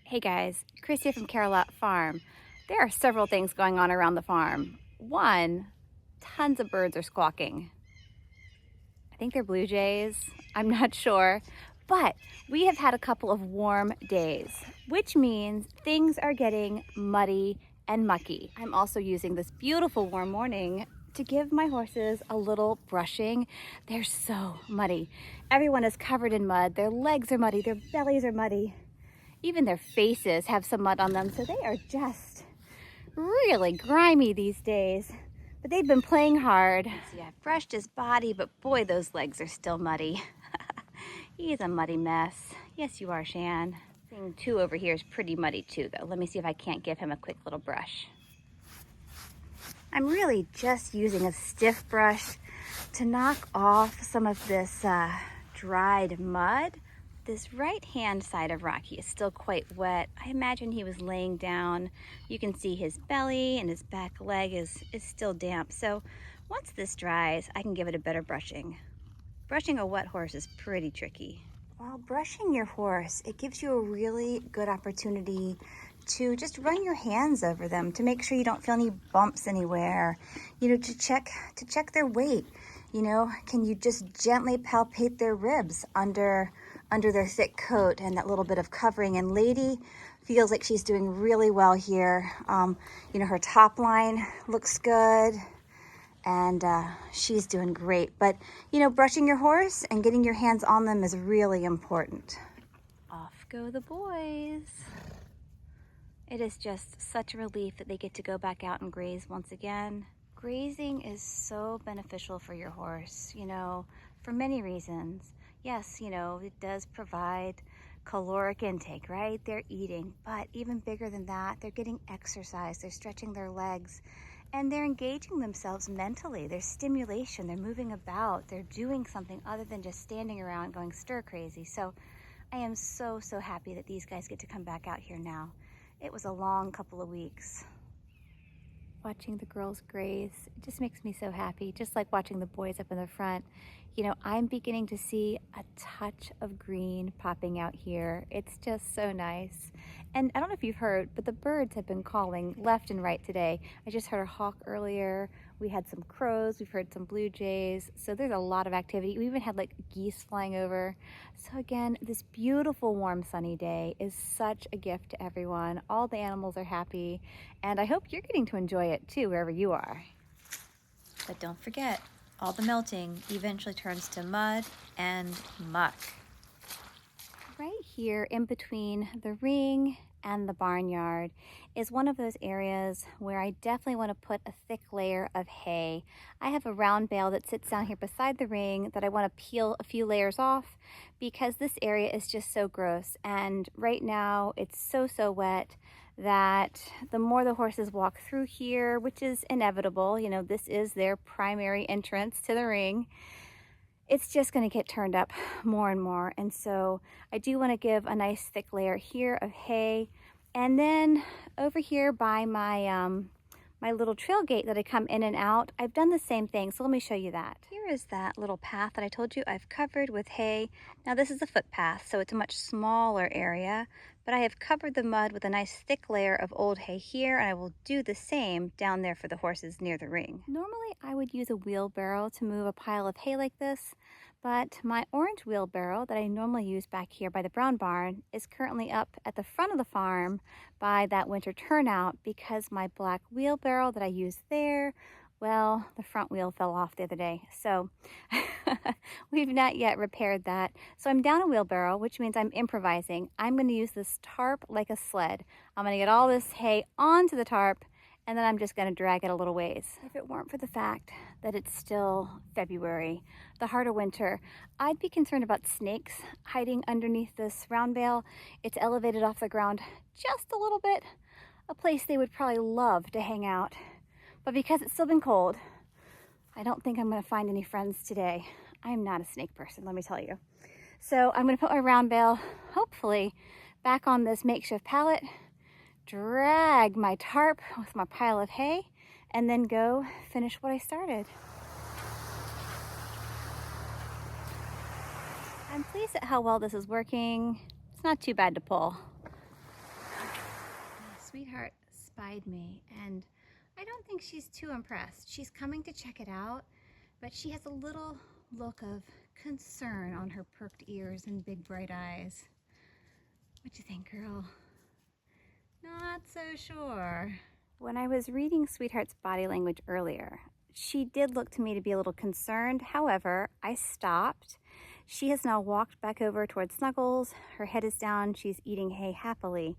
Hey guys, Chris here from Carolot Farm. There are several things going on around the farm. One, tons of birds are squawking. I think they're blue jays, I'm not sure. But we have had a couple of warm days, which means things are getting muddy and mucky. I'm also using this beautiful warm morning to give my horses a little brushing. They're so muddy. Everyone is covered in mud. Their legs are muddy, their bellies are muddy. Even their faces have some mud on them, so they are just really grimy these days. But they've been playing hard. See, I've brushed his body, but boy, those legs are still muddy. He's a muddy mess. Yes, you are, Shan. Thing 2 over here is pretty muddy too, though. Let me see if I can't give him a quick little brush. I'm really just using a stiff brush to knock off some of this dried mud. This right hand side of Rocky is still quite wet. I imagine he was laying down. You can see his belly and his back leg is still damp. So once this dries, I can give it a better brushing. Brushing a wet horse is pretty tricky. While brushing your horse, it gives you a really good opportunity to just run your hands over them to make sure you don't feel any bumps anywhere. You know, to check their weight. You know, can you just gently palpate their ribs under their thick coat and that little bit of covering? And Lady feels like she's doing really well here. You know, her top line looks good and she's doing great. But, you know, brushing your horse and getting your hands on them is really important. Off go the boys. It is just such a relief that they get to go back out and graze once again. Grazing is so beneficial for your horse, you know, for many reasons. Yes, you know, it does provide caloric intake, right? They're eating, but even bigger than that, they're getting exercise, they're stretching their legs, and they're engaging themselves mentally. There's stimulation, they're moving about, they're doing something other than just standing around going stir crazy. So I am so happy that these guys get to come back out here now. It was a long couple of weeks. Watching the girls graze, it just makes me so happy, just like watching the boys up in the front. You know, I'm beginning to see a touch of green popping out here. It's just so nice. And I don't know if you've heard, but the birds have been calling left and right today. I just heard a hawk earlier. We had some crows, we've heard some blue jays. So there's a lot of activity. We even had like geese flying over. So again, this beautiful, warm, sunny day is such a gift to everyone. All the animals are happy, and I hope you're getting to enjoy it too, wherever you are. But don't forget, all the melting eventually turns to mud and muck. Right here in between the ring and the barnyard is one of those areas where I definitely want to put a thick layer of hay. I have a round bale that sits down here beside the ring that I want to peel a few layers off because this area is just so gross, and right now it's so wet that the more the horses walk through here, which is inevitable, you know, this is their primary entrance to the ring, it's just going to get turned up more and more. And so I do want to give a nice thick layer here of hay. And then over here by my my little trail gate that I come in and out, I've done the same thing. So let me show you that. Here is that little path that I told you I've covered with hay. Now this is a footpath, so it's a much smaller area, but I have covered the mud with a nice thick layer of old hay here, and I will do the same down there for the horses near the ring. Normally I would use a wheelbarrow to move a pile of hay like this, but my orange wheelbarrow that I normally use back here by the brown barn is currently up at the front of the farm by that winter turnout because my black wheelbarrow that I use there, well, the front wheel fell off the other day. So we've not yet repaired that. So I'm down a wheelbarrow, which means I'm improvising. I'm going to use this tarp like a sled. I'm going to get all this hay onto the tarp, and then I'm just going to drag it a little ways. If it weren't for the fact that it's still February, the heart of winter, I'd be concerned about snakes hiding underneath this round bale. It's elevated off the ground just a little bit, a place they would probably love to hang out. But because it's still been cold, I don't think I'm going to find any friends today. I'm not a snake person, let me tell you. So I'm going to put my round bale, hopefully, back on this makeshift pallet, drag my tarp with my pile of hay, and then go finish what I started. I'm pleased at how well this is working. It's not too bad to pull. Sweetheart spied me, and I don't think she's too impressed. She's coming to check it out, but she has a little look of concern on her perked ears and big bright eyes. What you think, girl? Not so sure. When I was reading Sweetheart's body language earlier, she did look to me to be a little concerned. However, I stopped. She has now walked back over towards Snuggles. Her head is down. She's eating hay happily.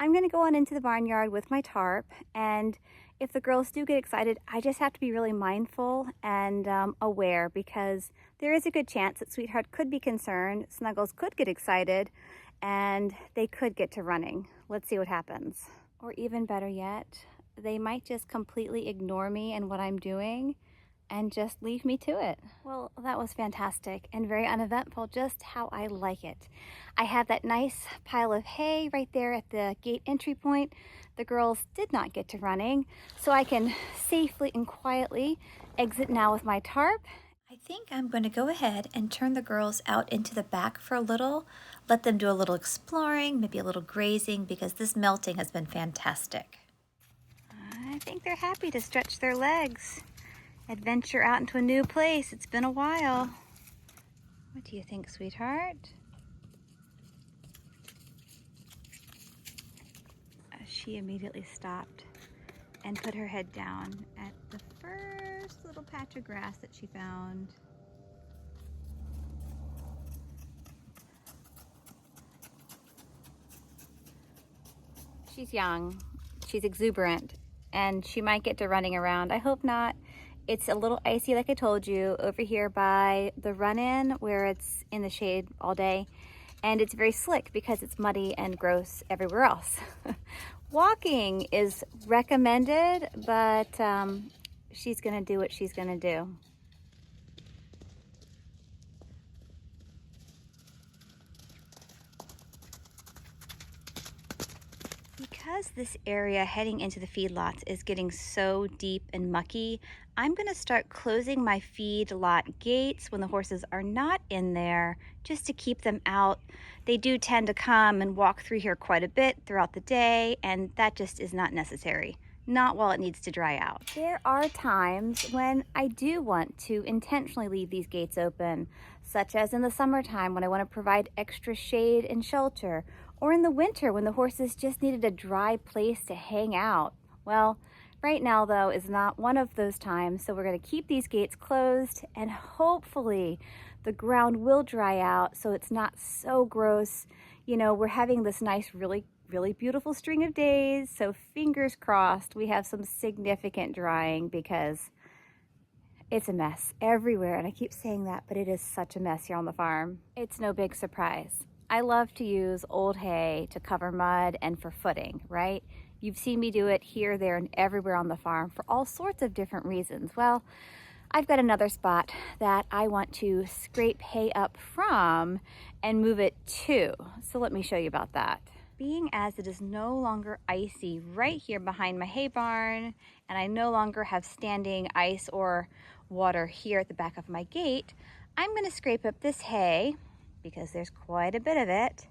I'm going to go on into the barnyard with my tarp, and if the girls do get excited, I just have to be really mindful and aware, because there is a good chance that Sweetheart could be concerned, Snuggles could get excited, and they could get to running. Let's see what happens. Or even better yet, they might just completely ignore me and what I'm doing and just leave me to it. Well, that was fantastic and very uneventful, just how I like it. I have that nice pile of hay right there at the gate entry point. The girls did not get to running, so I can safely and quietly exit now with my tarp. I think I'm going to go ahead and turn the girls out into the back for a little, let them do a little exploring, maybe a little grazing, because this melting has been fantastic. I think they're happy to stretch their legs, adventure out into a new place. It's been a while. What do you think, Sweetheart? She immediately stopped and put her head down at the first little patch of grass that she found. She's young, she's exuberant, and she might get to running around. I hope not. It's a little icy, like I told you, over here by the run-in where it's in the shade all day. And it's very slick because it's muddy and gross everywhere else. Walking is recommended, but she's gonna do what she's gonna do. Because this area heading into the feedlots is getting so deep and mucky, I'm going to start closing my feedlot gates when the horses are not in there, just to keep them out. They do tend to come and walk through here quite a bit throughout the day, and that just is not necessary. Not while it needs to dry out. There are times when I do want to intentionally leave these gates open, such as in the summertime when I want to provide extra shade and shelter, or in the winter when the horses just needed a dry place to hang out. Well, right now though is not one of those times, so we're going to keep these gates closed, and hopefully the ground will dry out so it's not so gross. You know, we're having this nice, really beautiful string of days, so fingers crossed we have some significant drying, because it's a mess everywhere, and I keep saying that, but it is such a mess here on the farm. It's no big surprise. I love to use old hay to cover mud and for footing, right? You've seen me do it here, there, and everywhere on the farm for all sorts of different reasons. Well, I've got another spot that I want to scrape hay up from and move it to. So let me show you about that. Being as it is no longer icy right here behind my hay barn, and I no longer have standing ice or water here at the back of my gate, I'm going to scrape up this hay, because there's quite a bit of it,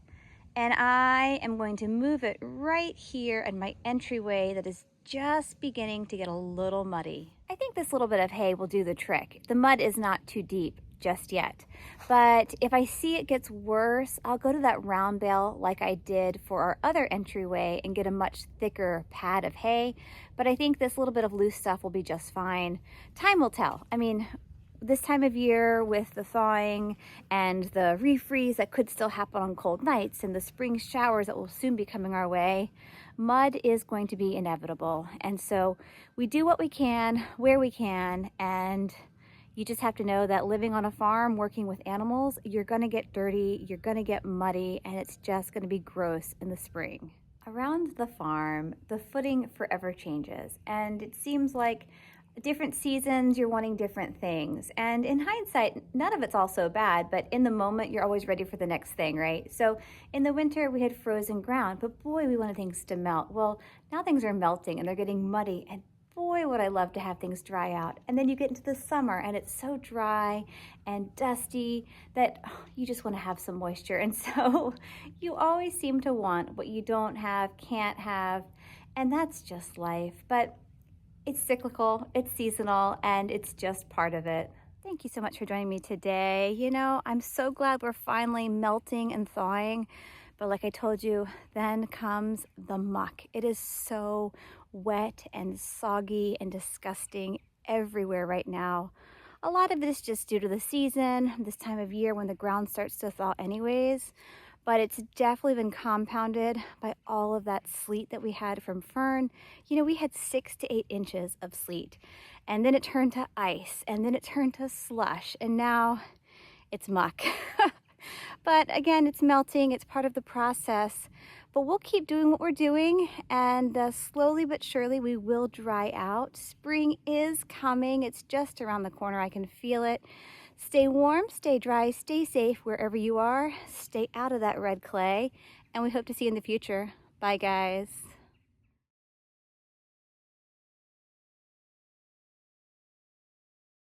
and I am going to move it right here at my entryway that is just beginning to get a little muddy. I think this little bit of hay will do the trick. The mud is not too deep just yet, but if I see it gets worse, I'll go to that round bale like I did for our other entryway and get a much thicker pad of hay. But I think this little bit of loose stuff will be just fine. Time will tell. I mean, this time of year with the thawing and the refreeze that could still happen on cold nights and the spring showers that will soon be coming our way, mud is going to be inevitable. And so we do what we can, where we can, and you just have to know that living on a farm, working with animals, you're gonna get dirty, you're gonna get muddy, and it's just gonna be gross in the spring. Around the farm, the footing forever changes, and it seems like different seasons, you're wanting different things. And in hindsight, none of it's all so bad, but in the moment, you're always ready for the next thing, right? So in the winter, we had frozen ground, but boy, we wanted things to melt. Well, now things are melting and they're getting muddy, and boy, would I love to have things dry out. And then you get into the summer and it's so dry and dusty that you just want to have some moisture. And so you always seem to want what you don't have, can't have, and that's just life. But it's cyclical, it's seasonal, and it's just part of it. Thank you so much for joining me today. You know, I'm so glad we're finally melting and thawing. But like I told you, then comes the muck. It is so wet and soggy and disgusting everywhere right now. A lot of it is just due to the season, this time of year when the ground starts to thaw anyways. But it's definitely been compounded by all of that sleet that we had from Fern. You know, we had 6 to 8 inches of sleet, and then it turned to ice, and then it turned to slush, and now it's muck. But again, it's melting, it's part of the process. But we'll keep doing what we're doing, and slowly but surely we will dry out. Spring is coming, it's just around the corner, I can feel it. Stay warm, stay dry, stay safe wherever you are. Stay out of that red clay, and we hope to see you in the future. Bye, guys.